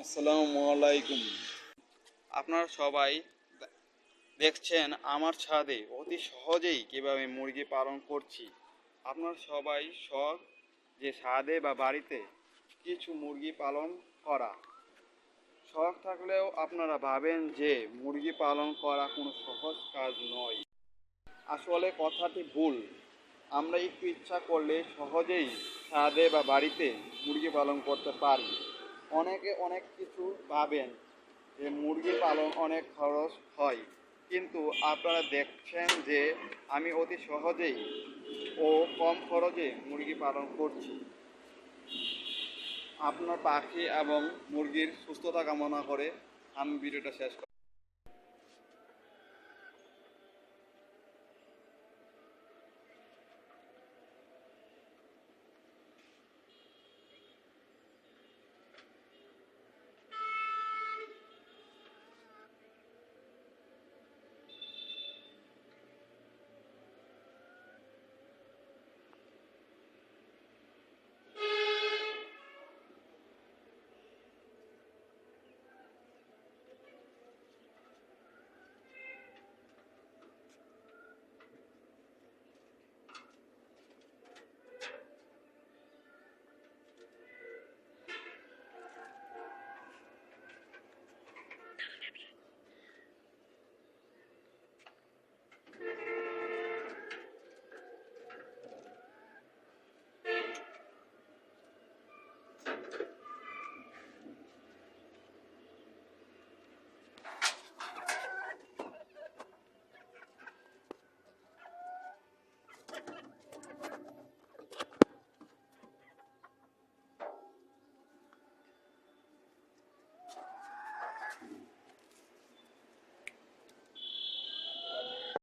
আসসালামু আলাইকুম। আপনারা সবাই দেখছেন আমার ছাদে অতি সহজেই কিভাবে মুরগি পালন করছি। আপনারা সবাই শখ যে ছাদে বা বাড়িতে কিছু মুরগি পালন করা। শখ থাকলেও আপনারা ভাবেন যে মুরগি পালন করা কোনো সহজ কাজ নয়। আসলে কথাটি ভুল। আমরা একটু ইচ্ছা করলে সহজেই ছাদে বা বাড়িতে মুরগি পালন করতে পারি। অনেকে অনেক কিছু ভাবেন যে মুরগি পালন অনেক খরচ হয়, কিন্তু আপনারা দেখছেন যে আমি অতি সহজেই ও কম খরচে মুরগি পালন করছি। আপনার পাখি এবং মুরগির সুস্থতা কামনা করে আমি ভিডিওটা শেষ করছি।